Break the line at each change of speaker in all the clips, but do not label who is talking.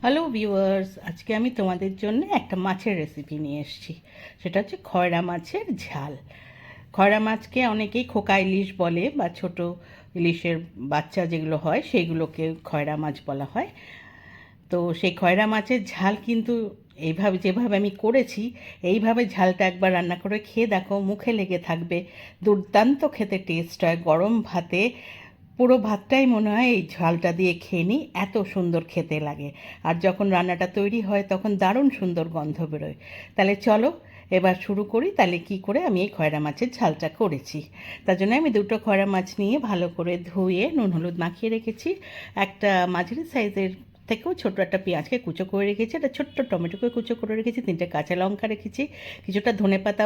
Hello viewers, আজকে আমি তোমাদের জন্য একটা মাছের রেসিপি নিয়ে এসেছি। সেটা হচ্ছে খয়রা মাছের ঝাল। খয়রা মাছকে অনেকেই খোকা ইলিশ বলে, বা ছোট ইলিশের বাচ্চা যেগুলো হয় সেইগুলোকে খয়রা মাছ বলা হয়। তো সেই খয়রা মাছের ঝাল কিন্তু এইভাবে যেভাবে আমি করেছি, এইভাবে ঝালটা একবার রান্না করে খেয়ে দেখো, মুখে লেগে থাকবে। দুর্দান্ত খেতে টেস্ট হয়। গরম ভাতে পুরো ভাতটাই মনে হয় এই ঝালটা দিয়ে খেয়ে নিই, এত সুন্দর খেতে লাগে। আর যখন রান্নাটা তৈরি হয় তখন দারুণ সুন্দর গন্ধ বেরোয়। তাহলে চলো এবার শুরু করি। তাহলে কি করে আমি এই খয়রা মাছের ঝালটা করেছি। তার জন্য আমি দুটো খয়রা মাছ নিয়ে ভালো করে ধুয়ে নুন হলুদ মাখিয়ে রেখেছি। একটা মাঝারি সাইজের থেকেও ছোটো একটা পেঁয়াজকে কুচো করে রেখেছি, একটা ছোট্ট টমেটোকে কুচো করে রেখেছি, 3টে কাঁচা লঙ্কা রেখেছি, কিছুটা ধনেপাতা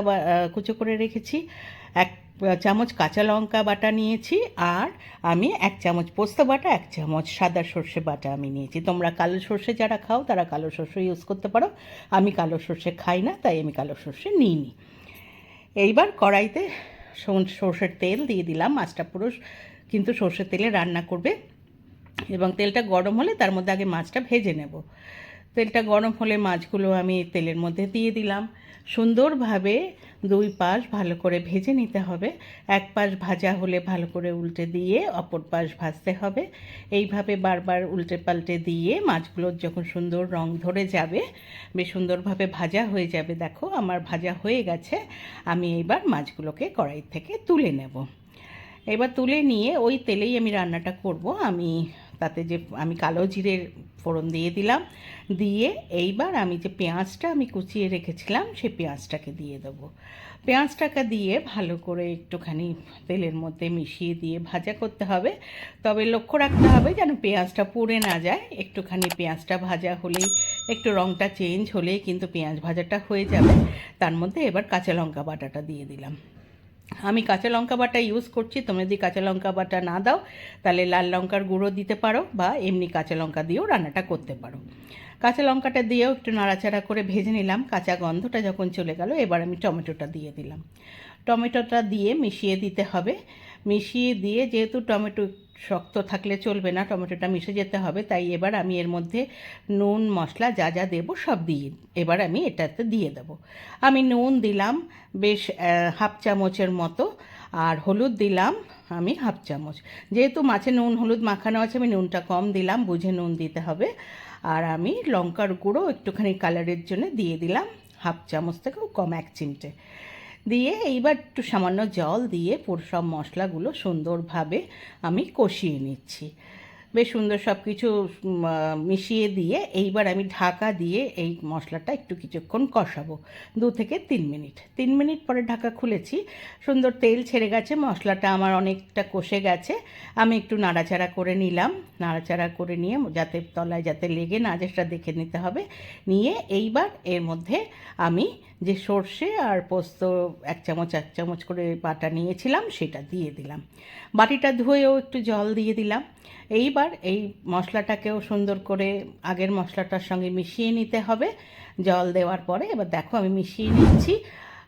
কুচো করে রেখেছি, 1 চামচ কাঁচা লঙ্কা বাটা নিয়েছি, আর আমি 1 চামচ পোস্ত বাটা, 1 চামচ সাদা সর্ষে বাটা আমি নিয়েছি। তোমরা কালো সর্ষে যারা খাও তারা কালো সর্ষে ইউজ করতে পারো। আমি কালো সর্ষে খাই না, তাই আমি কালো সর্ষে নিইনি। এইবার কড়াইতে সর্ষের তেল দিয়ে দিলাম। মাছটা পুরো কিন্তু সর্ষের তেলে রান্না করবে, এবং তেলটা গরম হলে তার মধ্যে আগে মাছটা ভেজে নেব। তেলটা গরম হলে মাছগুলো আমি তেলের মধ্যে দিয়ে দিলাম। সুন্দরভাবে 2 পাশ ভালো করে ভেজে নিতে হবে। এক পাশ ভাজা হলে ভালো করে উল্টে দিয়ে অপর পাশ ভাজতে হবে। এইভাবে বারবার উল্টে পাল্টে দিয়ে মাছগুলোর যখন সুন্দর রং ধরে যাবে, বেশ সুন্দরভাবে ভাজা হয়ে যাবে, দেখো আমার ভাজা হয়ে গেছে। আমি এইবার মাছগুলোকে কড়াই থেকে তুলে নেব। এবার তুলে নিয়ে ওই তেলেই আমি রান্নাটা করব। তাতে যে আমি কালো জিরের ফোড়ন দিয়ে দিলাম। দিয়ে এইবার আমি যে পেঁয়াজটা আমি কুচিয়ে রেখেছিলাম সেই পেঁয়াজটাকে দিয়ে দেবো। পেঁয়াজটাকে দিয়ে ভালো করে একটুখানি তেলের মধ্যে মিশিয়ে দিয়ে ভাজা করতে হবে। তবে লক্ষ্য রাখতে হবে যেন পেঁয়াজটা পুড়ে না যায়। একটুখানি পেঁয়াজটা ভাজা হলেই, একটু রঙটা চেঞ্জ হলেই কিন্তু পেঁয়াজ ভাজাটা হয়ে যাবে। তার মধ্যে এবার কাঁচা লঙ্কা বাটাটা দিয়ে দিলাম। আমি কাঁচা লঙ্কা বাটা ইউজ করছি। তোমরা যদি কাঁচা লঙ্কা বাটা না দাও তাহলে লাল লঙ্কার গুঁড়ো দিতে পারো, বা এমনি কাঁচা লঙ্কা দিয়েও রান্নাটা করতে পারো। কাঁচা লঙ্কাটা দিয়েও একটু নাড়াচাড়া করে ভেজে নিলাম। কাঁচা গন্ধটা যখন চলে গেল, এবার আমি টমেটোটা দিয়ে দিলাম। টমেটোটা দিয়ে মিশিয়ে দিতে হবে। মিশিয়ে দিয়ে, যেহেতু টমেটো শক্ত থাকলে চলবে না, টমেটোটা মিশে যেতে হবে, তাই এবার আমি এর মধ্যে নুন মশলা যা যা দেবো সব দিয়ে এবার আমি এটাতে দিয়ে দেবো। আমি নুন দিলাম বেশ 1/2 চামচের মতো, আর হলুদ দিলাম আমি 1/2 চামচ। যেহেতু মাছে নুন হলুদ মাখানো আছে, আমি নুনটা কম দিলাম, বুঝে নুন দিতে হবে। আর আমি লঙ্কার গুঁড়ো একটুখানি কালারের জন্য দিয়ে দিলাম 1/2 চামচ থেকেও কম, 1 চিমটে দিয়ে এইবার একটু সামান্য জল দিয়ে পুরো সব মশলাগুলো সুন্দরভাবে আমি কষিয়ে নিচ্ছি। বেশ সুন্দর সব কিছু মিশিয়ে দিয়ে এইবার আমি ঢাকা দিয়ে এই মশলাটা একটু কিছুক্ষণ কষাবো, 2 থেকে 3 মিনিট। 3 মিনিট পরে ঢাকা খুলেছি। সুন্দর তেল ছেড়ে গেছে, মশলাটা আমার অনেকটা কষে গেছে। আমি একটু নাড়াচাড়া করে নিলাম। নাড়াচাড়া করে নিয়ে যাতে তলায় যাতে লেগে না যায় সেটা দেখে নিতে হবে। নিয়ে এইবার এর মধ্যে আমি যে সর্ষে আর পোস্ত 1 চামচ করে বাটা নিয়েছিলাম সেটা দিয়ে দিলাম। বাটিটা ধুয়েও একটু জল দিয়ে দিলাম। এইবার এই মশলাটাকেও সুন্দর করে আগের মশলাটার সঙ্গে মিশিয়ে নিতে হবে। জল দেওয়ার পরে এবার দেখো আমি মিশিয়ে নিচ্ছি।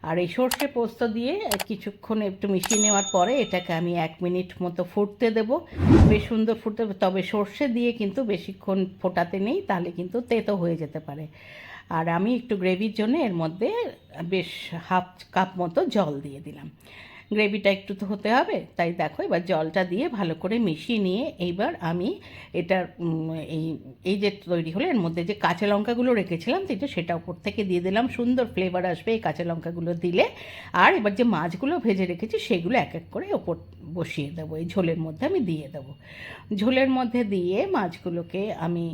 আর এই সর্ষে পোস্ত দিয়ে কিছুক্ষণ একটু মিশিয়ে নেওয়ার পরে এটাকে আমি 1 মিনিট মতো ফুটতে দেব। বেশ সুন্দর ফুটতে, তবে সর্ষে দিয়ে কিন্তু বেশিক্ষণ ফোটাতে নেই, তাহলে কিন্তু তেতো হয়ে যেতে পারে। আর আমি একটু গ্রেভির জন্য এর মধ্যে বেশ 1/2 কাপ মতো জল দিয়ে দিলাম। গ্রেভিটা একটু তো হতে হবে, তাই দেখো এবার জলটা দিয়ে ভালো করে মিশিয়ে নিয়ে এইবার আমি এটার এই এই যে তৈরি হলো, এর মধ্যে যে কাঁচা লঙ্কাগুলো রেখেছিলাম সেটা উপর থেকে দিয়ে দিলাম। সুন্দর ফ্লেভার আসবে এই কাঁচা লঙ্কাগুলো দিলে। আর এবার যে মাছগুলো ভেজে রেখেছি সেগুলো এক এক করে ওপর বসিয়ে দেবো, এই ঝোলের মধ্যে আমি দিয়ে দেবো। ঝোলের মধ্যে দিয়ে মাছগুলোকে আমি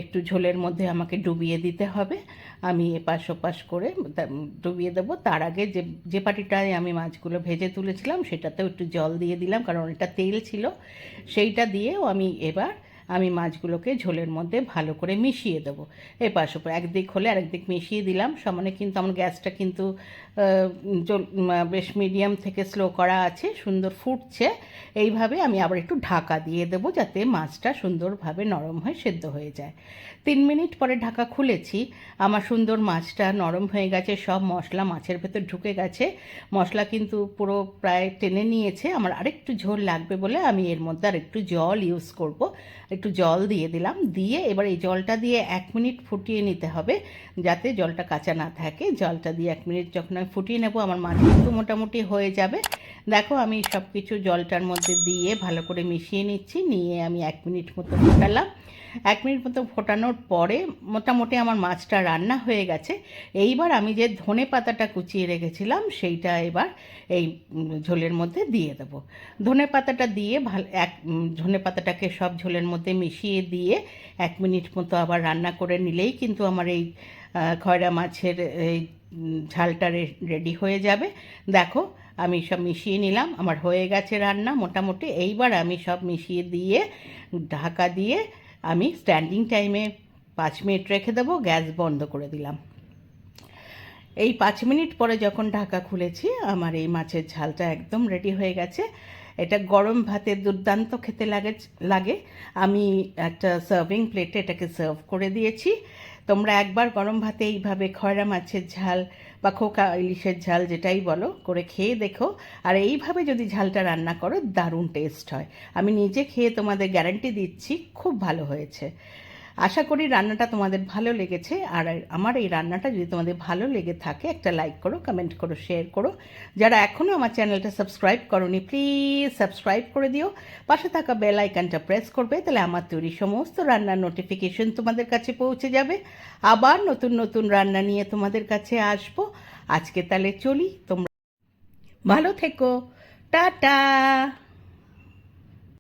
একটু ঝোলের মধ্যে আমাকে ডুবিয়ে দিতে হবে। আমি এপাশ ওপাশ করে ডুবিয়ে দেবো। তার আগে যে যে পাটিটায় আমি মাছগুলো ভেজে তুলেছিলাম সেটাতেও একটু জল দিয়ে দিলাম, কারণ এটা তেল ছিল। সেইটা দিয়েও আমি মাছগুলোকে ঝোলের মধ্যে ভালো করে মিশিয়ে দেবো। এপাশ ওপাশ একদিক হলে আরেকদিক মিশিয়ে দিলাম। সমানে কিন্তু আমার গ্যাসটা কিন্তু বেশ মিডিয়াম থেকে স্লো করা আছে, সুন্দর ফুটছে। এইভাবে আমি আবার একটু ঢাকা দিয়ে দেবো যাতে মাছটা সুন্দরভাবে নরম হয়ে সেদ্ধ হয়ে যায়। 3 মিনিট পরে ঢাকা খুলেছি। আমার সুন্দর মাছটা নরম হয়ে গেছে, সব মশলা মাছের ভেতর ঢুকে গেছে। মশলা কিন্তু পুরো প্রায় টেনে নিয়েছে। আমার আরেকটু ঝোল লাগবে বলে আমি এর মধ্যে আরেকটু জল ইউজ করব। একটু জল দিয়ে দিলাম, দিয়ে এবার এই জলটা দিয়ে 1 মিনিট ফুটিয়ে নিতে হবে, যাতে জলটা কাঁচা না থাকে। জলটা দিয়ে 1 মিনিট যখন আমি ফুটিয়ে নেব, আমার মাছ কিন্তু মোটামুটি হয়ে যাবে। দেখো আমি সব কিছু জলটার মধ্যে দিয়ে ভালো করে মিশিয়ে নিচ্ছি, নিয়ে আমি 1 মিনিট মতো ফোটালাম। 1 মিনিট মতো ফোটানোর পরে মোটামুটি আমার মাছটা রান্না হয়ে গেছে। এইবার আমি যে ধনে পাতাটা কুচিয়ে রেখেছিলাম সেইটা এবার এই ঝোলের মধ্যে দিয়ে দেবো। ধনে পাতাটা দিয়ে ধনে পাতাটাকে সব ঝোলের মধ্যে মিশিয়ে দিয়ে 1 মিনিট মতো আবার রান্না করে নিলেই কিন্তু আমার এই খয়রা মাছের এই ঝালটা রেডি হয়ে যাবে। দেখো আমি সব মিশিয়ে নিলাম, আমার হয়ে গেছে রান্না মোটামুটি। এইবার আমি সব মিশিয়ে দিয়ে ঢাকা দিয়ে আমি স্ট্যান্ডিং টাইমে 5 মিনিট রেখে দেবো, গ্যাস বন্ধ করে দিলাম। এই 5 মিনিট পরে যখন ঢাকা খুলেছি, আমার এই মাছের ঝালটা একদম রেডি হয়ে গেছে। এটা গরম ভাতে দুর্দান্ত খেতে লাগে। আমি একটা সার্ভিং প্লেটে এটাকে সার্ভ করে দিয়েছি। তোমরা একবার গরম ভাতে এইভাবে খয়রা মাছের ঝাল বা খোকা ইলিশের ঝাল যেটাই বলো করে খেয়ে দেখো। আর এইভাবে যদি ঝালটা রান্না করো, দারুণ টেস্ট হয়। আমি নিজে খেয়ে তোমাদের গ্যারান্টি দিচ্ছি খুব ভালো হয়েছে। আশা করি রান্নাটা তোমাদের ভালো লেগেছে। আর আমার এই রান্নাটা যদি তোমাদের ভালো লেগে থাকে, একটা লাইক করো, কমেন্ট করো, শেয়ার করো। যারা এখনও আমার চ্যানেলটা সাবস্ক্রাইব করোনি, প্লিজ সাবস্ক্রাইব করে দিও। পাশে থাকা বেল আইকনটা প্রেস করবে, তাহলে আমার তৈরি সমস্ত রান্নার নোটিফিকেশন তোমাদের কাছে পৌঁছে যাবে। আবার নতুন নতুন রান্না নিয়ে তোমাদের কাছে আসবো। আজকে তাহলে চলি, তোমরা ভালো থেকো, টাটা।